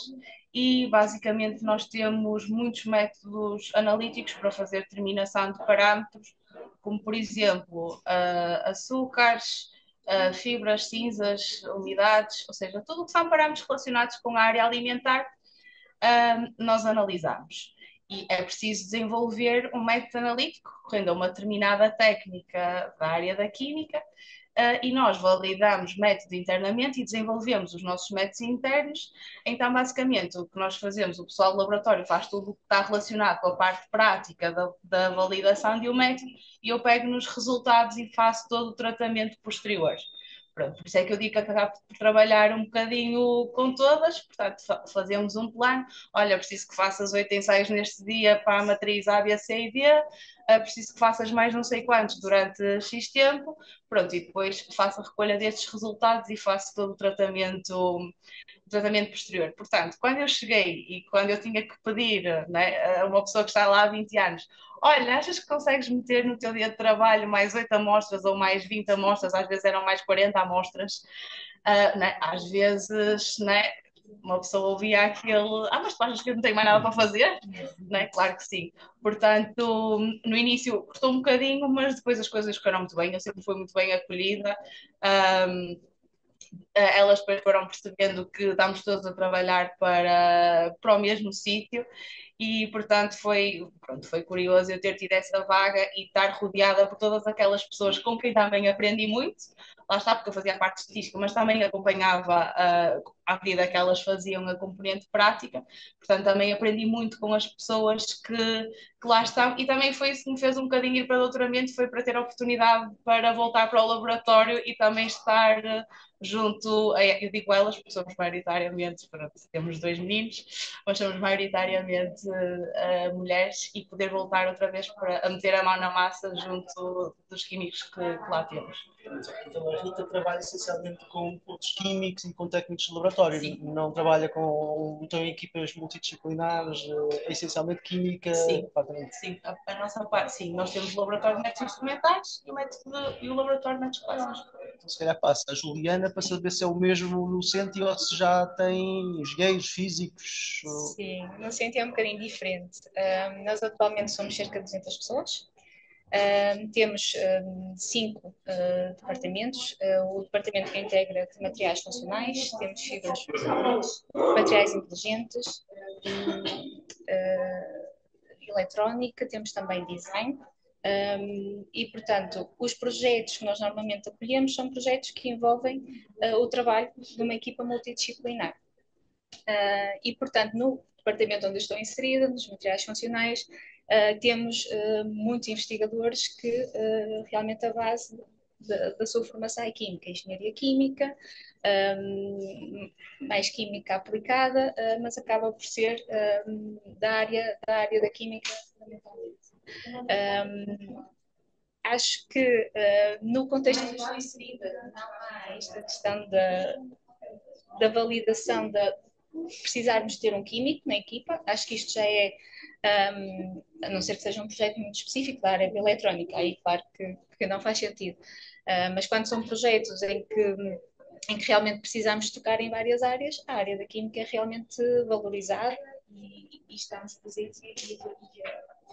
S5: e basicamente nós temos muitos métodos analíticos para fazer determinação de parâmetros, como por exemplo açúcares, fibras, cinzas, umidades, ou seja, tudo o que são parâmetros relacionados com a área alimentar. nós analisamos. E é preciso desenvolver um método analítico correndo a uma determinada técnica da área da química, e nós validamos método internamente e desenvolvemos os nossos métodos internos. Então, basicamente, o que nós fazemos, o pessoal do laboratório faz tudo o que está relacionado com a parte prática da validação de um método, e eu pego nos resultados e faço todo o tratamento posterior. Pronto, por isso é que eu digo que acabo por trabalhar um bocadinho com todas, portanto, fazemos um plano. Olha, preciso que faças 8 ensaios neste dia para a matriz A, B, C e D, preciso que faças mais não sei quantos durante X tempo, pronto, e depois faço a recolha destes resultados e faço todo o tratamento posterior. Portanto, quando eu cheguei e quando eu tinha que pedir, né, a uma pessoa que está lá há 20 anos, olha, achas que consegues meter no teu dia de trabalho mais 8 amostras ou mais 20 amostras, às vezes eram mais 40 amostras, né? Às vezes, né, uma pessoa ouvia aquele, mas tu achas que eu não tenho mais nada para fazer? Né? Claro que sim. Portanto, no início custou um bocadinho, mas depois as coisas ficaram muito bem, eu sempre fui muito bem acolhida. Elas depois foram percebendo que estamos todos a trabalhar para o mesmo sítio, e portanto foi curioso eu ter tido essa vaga e estar rodeada por todas aquelas pessoas com quem também aprendi muito. Lá está, porque eu fazia a parte estatística, mas também acompanhava à medida que elas faziam a componente prática, portanto também aprendi muito com as pessoas que lá estão, e também foi isso que me fez um bocadinho ir para o doutoramento, foi para ter a oportunidade para voltar para o laboratório e também estar junto, eu digo elas porque somos maioritariamente, pronto, temos 2 meninos, mas somos maioritariamente mulheres, e poder voltar outra vez para a meter a mão na massa junto dos químicos que lá temos.
S6: Então a Rita trabalha essencialmente com outros químicos e com técnicos de laboratório,
S5: Sim.
S6: não trabalha com então, equipas multidisciplinares, é essencialmente química.
S5: Sim, sim, a nossa parte, sim, nós temos o laboratório de métodos instrumentais e o laboratório de métodos clássicos.
S6: Então, se calhar passa a Juliana para saber se é o mesmo no Centro ou se já tem engenheiros, físicos.
S3: Sim, no Centro é um bocadinho diferente. Nós atualmente somos cerca de 200 pessoas. Temos 5 departamentos. O departamento que integra materiais funcionais, temos fibras funcionais, materiais inteligentes, eletrónica, temos também design. E, portanto, os projetos que nós normalmente acolhemos são projetos que envolvem o trabalho de uma equipa multidisciplinar. E, portanto, no departamento onde eu estou inserida, nos materiais funcionais, temos muitos investigadores que realmente a base da sua formação é química, engenharia química, mais química aplicada, mas acaba por ser da área da química fundamentalmente. Acho que no contexto onde estou inserida, não há esta questão da validação de precisarmos ter um químico na equipa. Acho que isto já é, a não ser que seja um projeto muito específico da área eletrónica, aí claro que não faz sentido. Mas quando são projetos em que realmente precisamos tocar em várias áreas, a área da química é realmente valorizada e estamos presentes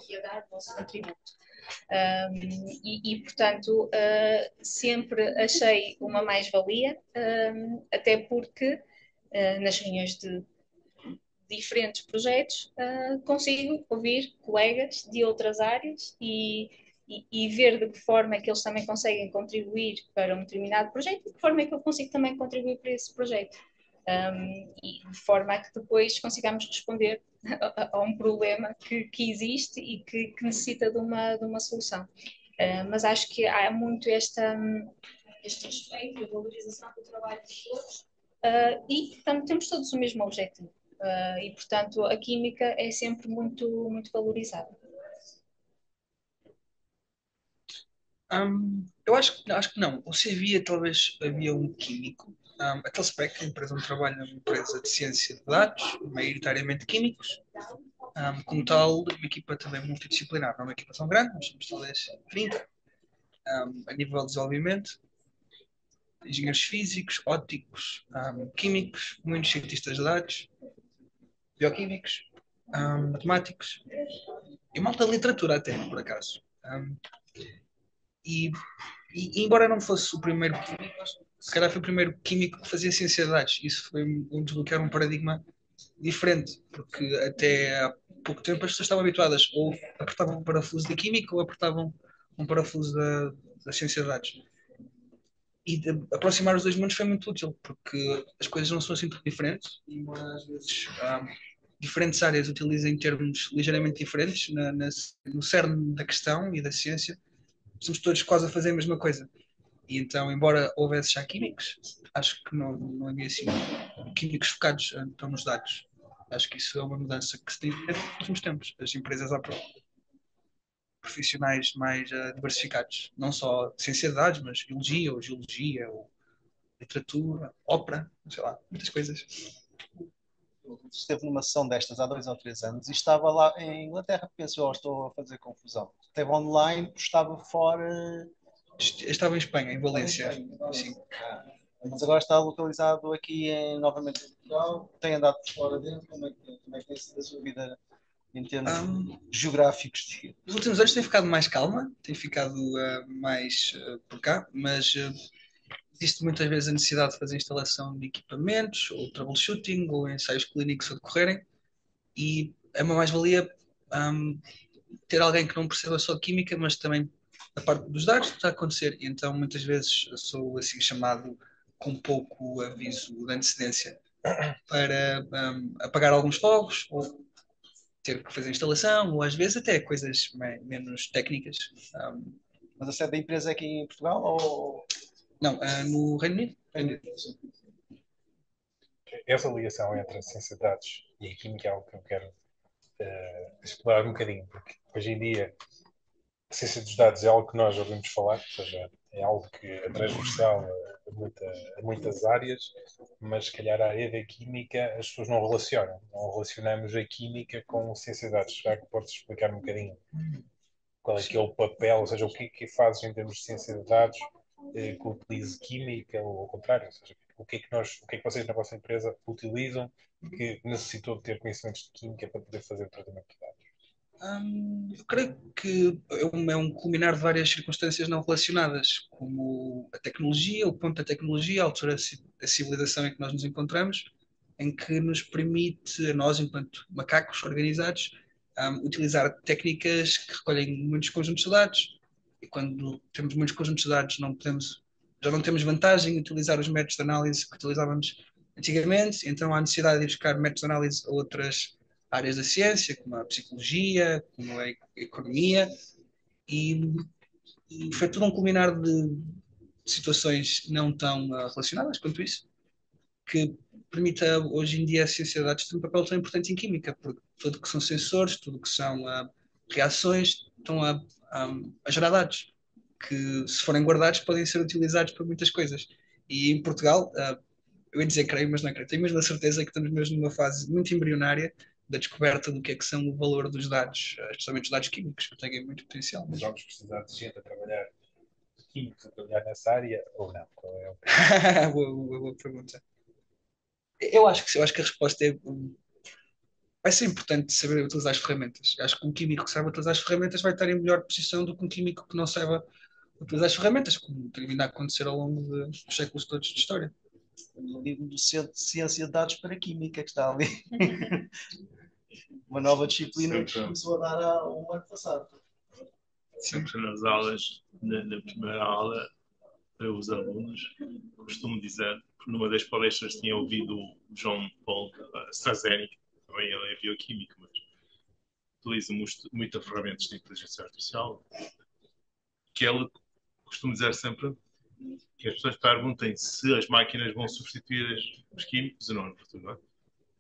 S3: e a dar o nosso contributo. Portanto, sempre achei uma mais-valia, até porque nas reuniões de diferentes projetos consigo ouvir colegas de outras áreas e ver de que forma é que eles também conseguem contribuir para um determinado projeto e de que forma é que eu consigo também contribuir para esse projeto. E de forma a que depois consigamos responder a um problema que existe e que necessita de uma solução. Mas acho que há muito este respeito e valorização do trabalho de todos, e portanto temos todos o mesmo objetivo, e portanto a química é sempre muito, muito valorizada.
S2: Eu acho que não. Você via, talvez havia um químico. A Telspec, a empresa onde trabalho, é uma empresa de ciência de dados, maioritariamente químicos. Como tal, uma equipa também multidisciplinar. Não é uma equipa tão grande, mas somos talvez 30. A nível de desenvolvimento, engenheiros físicos, ópticos, químicos, muitos cientistas de dados, bioquímicos, matemáticos e malta de literatura até, por acaso. E embora não fosse o primeiro químico, se calhar foi o primeiro químico que fazia ciência de dados. Isso foi desbloquear um paradigma diferente, porque até há pouco tempo as pessoas estavam habituadas ou apertavam um parafuso da química ou apertavam um parafuso das ciências de dados. E aproximar os dois mundos foi muito útil, porque as coisas não são assim tão diferentes, e às vezes diferentes áreas utilizam termos ligeiramente diferentes no cerne da questão e da ciência, estamos todos quase a fazer a mesma coisa. E então, embora houvesse já químicos, acho que não havia assim químicos focados então, nos dados. Acho que isso é uma mudança que se tem feito nos últimos tempos. As empresas à procura de profissionais mais diversificados, não só de ciência de dados, mas biologia ou geologia ou literatura, ópera, sei lá, muitas coisas.
S6: Esteve numa sessão destas há 2 ou 3 anos e estava lá em Inglaterra, penso eu, estou a fazer confusão. Esteve online, estava fora.
S2: Estava em Espanha, em Valência. Sim.
S6: Mas agora está localizado aqui novamente em Portugal. Tem andado por fora dentro. Como é que tem sido a sua vida em termos geográficos?
S2: Nos últimos anos tem ficado mais calma, tem ficado mais por cá, mas existe muitas vezes a necessidade de fazer instalação de equipamentos, ou troubleshooting, ou ensaios clínicos a decorrerem, e é uma mais-valia ter alguém que não perceba só de química, mas também a parte dos dados que está a acontecer. E então muitas vezes sou assim chamado com pouco aviso de antecedência para apagar alguns fogos, ou ter que fazer instalação, ou às vezes até coisas menos técnicas.
S6: Mas a sede da empresa é aqui em Portugal ou...
S2: Não, no Reino Unido.
S1: Essa ligação entre a ciência de dados e a química é algo que eu quero explorar um bocadinho, porque hoje em dia a ciência dos dados é algo que nós ouvimos falar, ou seja, é algo que é transversal a muitas áreas, mas se calhar a área da química as pessoas não relacionam. Não relacionamos a química com a ciência de dados. Será que podes explicar um bocadinho qual é que é o papel, ou seja, o que é que fazes em termos de ciência de dados que utilize química ou ao contrário? Ou seja, o que é que vocês na vossa empresa utilizam que necessitou de ter conhecimentos de química para poder fazer o tratamento de dados?
S2: Eu creio que é um culminar de várias circunstâncias não relacionadas, como a tecnologia, o ponto da tecnologia, a altura da civilização em que nós nos encontramos, em que nos permite, a nós, enquanto macacos organizados, utilizar técnicas que recolhem muitos conjuntos de dados. E quando temos muitos conjuntos de dados, já não temos vantagem em utilizar os métodos de análise que utilizávamos antigamente, então há necessidade de ir buscar métodos de análise a outras áreas da ciência, como a psicologia, como a economia, e, e foi tudo um culminar de situações não tão relacionadas quanto isso, que permite hoje em dia a ciência de dados ter um papel tão importante em química, porque tudo que são sensores, tudo que são reações, estão a gerar dados, que se forem guardados podem ser utilizados para muitas coisas. E em Portugal, eu ia dizer creio, mas não creio, tenho mesmo a certeza que estamos mesmo numa fase muito embrionária da descoberta do que é que são o valor dos dados, especialmente os dados químicos, que têm muito potencial.
S1: Mas vamos precisar de gente a trabalhar, de químicos a trabalhar nessa área ou não? Qual é
S2: boa pergunta. Eu acho que sim, eu acho que a resposta é vai ser importante saber utilizar as ferramentas. Eu acho que um químico que saiba utilizar as ferramentas vai estar em melhor posição do que um químico que não saiba utilizar as ferramentas, como termina a acontecer ao longo dos séculos todos de história.
S6: O livro do Centro de Ciência de Dados para Química que está ali. Uma nova disciplina que começou a dar ao ano passado.
S7: Sempre nas aulas, na primeira aula, eu, os alunos, costumo dizer, numa das palestras tinha ouvido o João Paulo Strazenic, também ele é bioquímico, mas utiliza muitas ferramentas de inteligência artificial, que ele costuma dizer sempre que as pessoas perguntem se as máquinas vão substituir os químicos ou não no futuro, não é?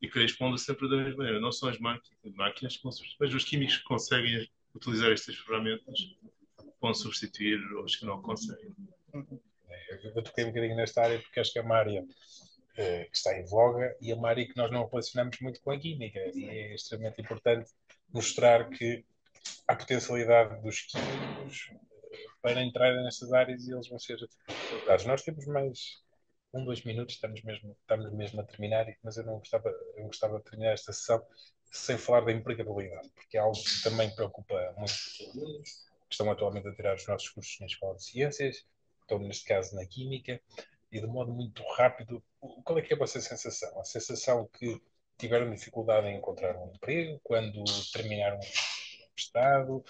S7: E que respondo sempre da mesma maneira, não são as máquinas que vão substituir, mas os químicos que conseguem utilizar estas ferramentas vão substituir os que não conseguem.
S1: Eu toquei um bocadinho nesta área porque acho que é uma área que está em voga e é uma área que nós não relacionamos muito com a química e é extremamente importante mostrar que há potencialidade dos químicos para entrarem nestas áreas e eles vão ser ajudados. Nós temos mais 2 minutos, estamos mesmo a terminar, mas eu gostava de terminar esta sessão sem falar da empregabilidade, porque é algo que também preocupa muito os alunos que estão atualmente a tirar os nossos cursos na Escola de Ciências, estão neste caso na Química, e de modo muito rápido, qual é que é a vossa sensação? A sensação que tiveram dificuldade em encontrar um emprego, quando terminaram o estado?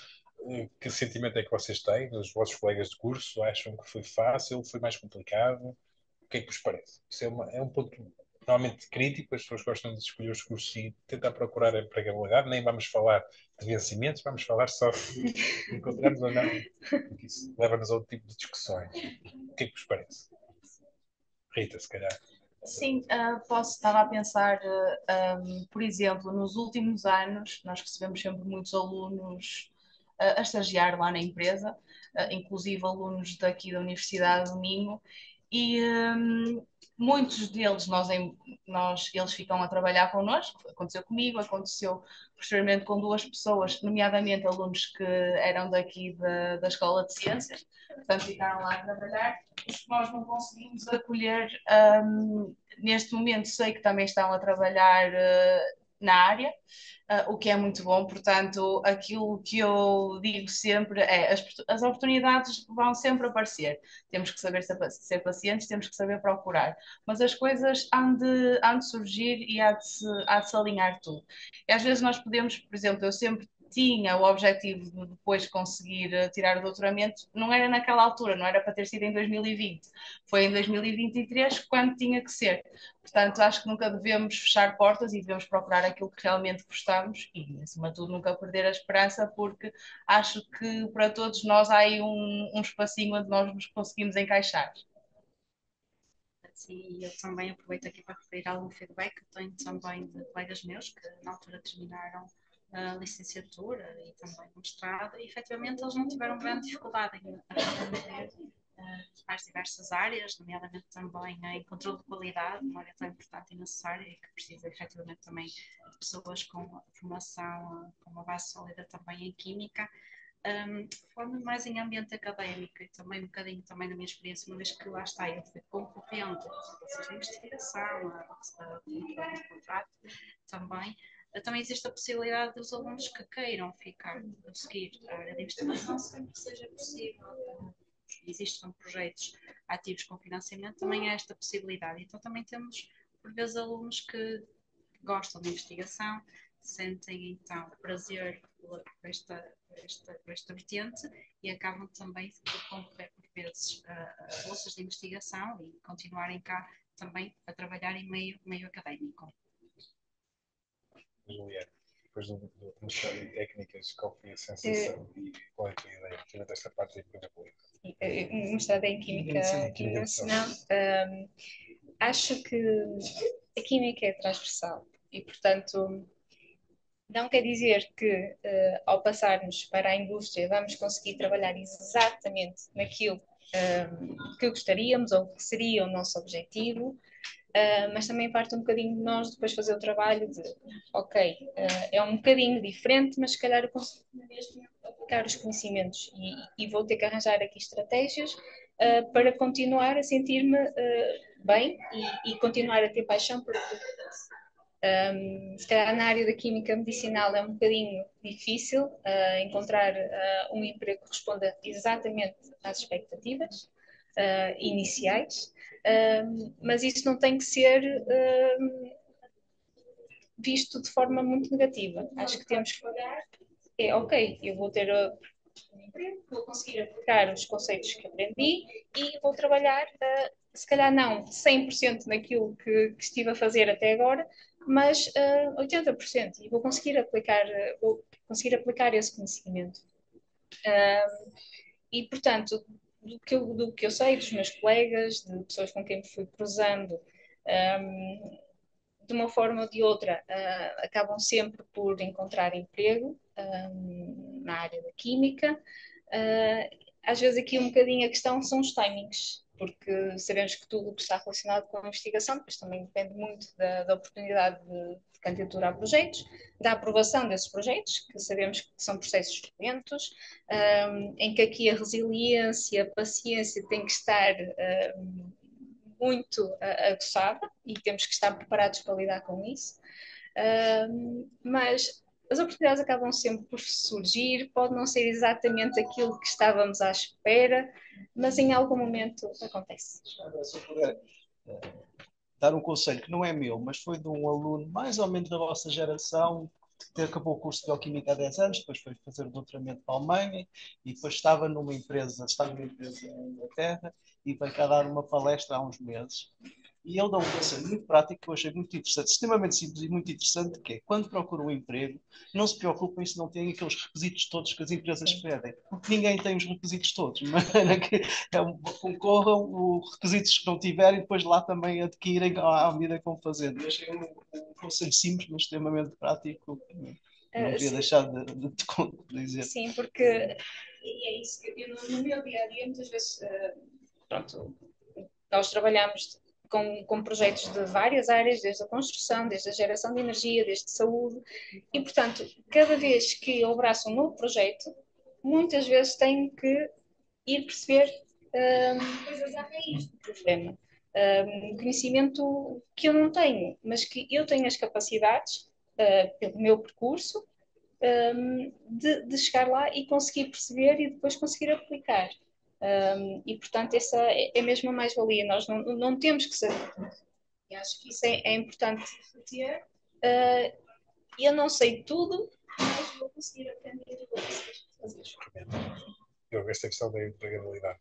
S1: Que sentimento é que vocês têm dos vossos colegas de curso? Acham que foi fácil, foi mais complicado? O que é que vos parece? Isso é um ponto normalmente crítico, as pessoas gostam de escolher os cursos e tentar procurar empregabilidade, nem vamos falar de vencimentos, vamos falar só de encontramos ou não, porque isso leva-nos a outro tipo de discussões. O que é que vos parece? Rita, se calhar.
S5: Sim, estava a pensar, por exemplo, nos últimos anos, nós recebemos sempre muitos alunos a estagiar lá na empresa, inclusive alunos daqui da Universidade do Minho, e muitos deles eles ficam a trabalhar connosco. Aconteceu comigo, aconteceu posteriormente com duas pessoas, nomeadamente alunos que eram daqui da Escola de Ciências, portanto ficaram lá a trabalhar. Os que nós não conseguimos acolher, neste momento sei que também estão a trabalhar na área, o que é muito bom. Portanto, aquilo que eu digo sempre é as oportunidades vão sempre aparecer. Temos que saber ser pacientes, temos que saber procurar. Mas as coisas hão de surgir e há de se alinhar tudo. E às vezes nós podemos, por exemplo, eu sempre tinha o objetivo de depois conseguir tirar o doutoramento, não era naquela altura, não era para ter sido em 2020, foi em 2023 quando tinha que ser. Portanto, acho que nunca devemos fechar portas e devemos procurar aquilo que realmente gostamos e, acima de tudo, nunca perder a esperança, porque acho que para todos nós há aí um espacinho onde nós nos conseguimos encaixar.
S4: Sim, eu também aproveito aqui para referir algum feedback que tenho também de colegas meus que na altura terminaram a licenciatura e também o mestrado, e efetivamente eles não tiveram grande dificuldade em aprender as mais diversas áreas, nomeadamente também em controle de qualidade, uma área tão importante e necessária e que precisa efetivamente também de pessoas com formação, com uma base sólida também em química. Falando mais em ambiente académico e também um bocadinho também da minha experiência, uma vez que lá está, eu fui concorrente a bolsas de investigação, a contrato também. Também existe a possibilidade dos alunos que queiram ficar a seguir a área de investigação, sempre que seja possível. Existem projetos ativos com financiamento, também há esta possibilidade. Então também temos, por vezes, alunos que gostam de investigação, sentem então prazer por esta vertente e acabam também por concorrer por vezes a bolsas de investigação e continuarem cá também a trabalhar em meio académico.
S1: Juliana, depois do mestrado em técnicas, qual foi a sensação e qual é a tua ideia? Tira desta parte da empregabilidade.
S3: Um mestrado em Química Internacional. Acho que a Química é transversal e, portanto, não quer dizer que ao passarmos para a indústria vamos conseguir trabalhar exatamente naquilo que gostaríamos ou que seria o nosso objetivo, mas também parte um bocadinho de nós depois fazer o trabalho de, ok, é um bocadinho diferente, mas se calhar eu consigo mesmo aplicar os conhecimentos e vou ter que arranjar aqui estratégias para continuar a sentir-me bem e continuar a ter paixão por aquilo que faço. Se calhar na área da química medicinal é um bocadinho difícil encontrar um emprego que responda exatamente às expectativas iniciais, mas isso não tem que ser visto de forma muito negativa. Acho que temos que olhar, ok, eu vou ter um emprego, vou conseguir aplicar os conceitos que aprendi e vou trabalhar, se calhar não 100% naquilo que estive a fazer até agora, mas 80%, e vou conseguir aplicar esse conhecimento. E, portanto, do que eu sei, dos meus colegas, de pessoas com quem me fui cruzando, de uma forma ou de outra, acabam sempre por encontrar emprego na área da química. Às vezes aqui um bocadinho a questão são os timings, porque sabemos que tudo o que está relacionado com a investigação depois também depende muito da oportunidade de candidatura a projetos, da aprovação desses projetos, que sabemos que são processos lentos, em que aqui a resiliência, a paciência tem que estar muito aguçada e temos que estar preparados para lidar com isso. Mas as oportunidades acabam sempre por surgir, pode não ser exatamente aquilo que estávamos à espera, mas em algum momento acontece.
S6: Se eu puder dar um conselho que não é meu, mas foi de um aluno mais ou menos da vossa geração, que acabou o curso de Bioquímica há 10 anos, depois foi fazer o doutoramento para a Alemanha e depois está numa empresa em Inglaterra e veio cá dar uma palestra há uns meses. E ele dá um conselho muito prático que eu achei muito interessante, extremamente simples e muito interessante, que é, quando procuram um emprego, não se preocupem se não têm aqueles requisitos todos que as empresas pedem, porque ninguém tem os requisitos todos, mas concorram os requisitos que não tiverem, depois lá também adquirem à medida que vão fazendo. Eu achei um conselho simples, mas extremamente prático, não queria
S3: Sim.
S6: deixar de te dizer.
S3: Sim, porque e é isso. No meu dia a dia, muitas vezes, pronto, nós trabalhamos com projetos de várias áreas, desde a construção, desde a geração de energia, desde saúde, e portanto, cada vez que eu abraço um novo projeto, muitas vezes tenho que ir perceber coisas à raiz do problema. Conhecimento que eu não tenho, mas que eu tenho as capacidades, pelo meu percurso, de chegar lá e conseguir perceber e depois conseguir aplicar. E, portanto, essa é mesmo a mais-valia. Nós não temos que saber tudo. E acho que isso é importante ter. Eu não sei tudo, mas vou conseguir aprender e vou conseguir fazer.
S1: Esta questão da empregabilidade.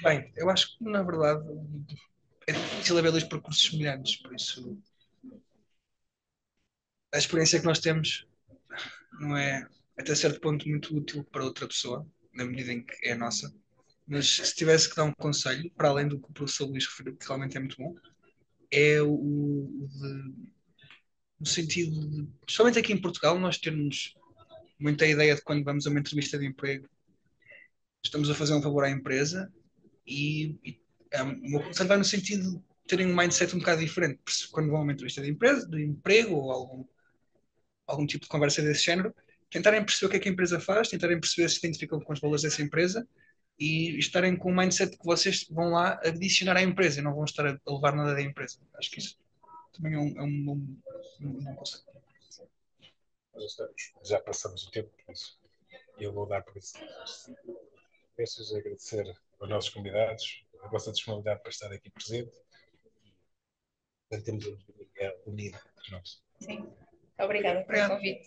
S2: Bem, eu acho que, na verdade, é difícil haver dois percursos semelhantes, por isso a experiência que nós temos não é, até certo ponto, muito útil para outra pessoa, na medida em que é a nossa. Mas se tivesse que dar um conselho, para além do que o professor Luís referiu, que realmente é muito bom, é no sentido de, principalmente aqui em Portugal, nós temos muita ideia de quando vamos a uma entrevista de emprego, estamos a fazer um favor à empresa o meu conselho vai no sentido de terem um mindset um bocado diferente. Quando vão a uma entrevista de empresa, de emprego ou algum tipo de conversa desse género, tentarem perceber o que é que a empresa faz, tentarem perceber se se identificam com os valores dessa empresa e estarem com o mindset que vocês vão lá adicionar à empresa e não vão estar a levar nada da empresa. Acho que isso também é um bom conceito.
S1: Já passamos o tempo, por isso eu vou dar por isso. Peço-vos agradecer aos nossos convidados, a vossa disponibilidade para estar aqui presente. Temos uma unida entre nós.
S3: Sim. Obrigada pelo convite.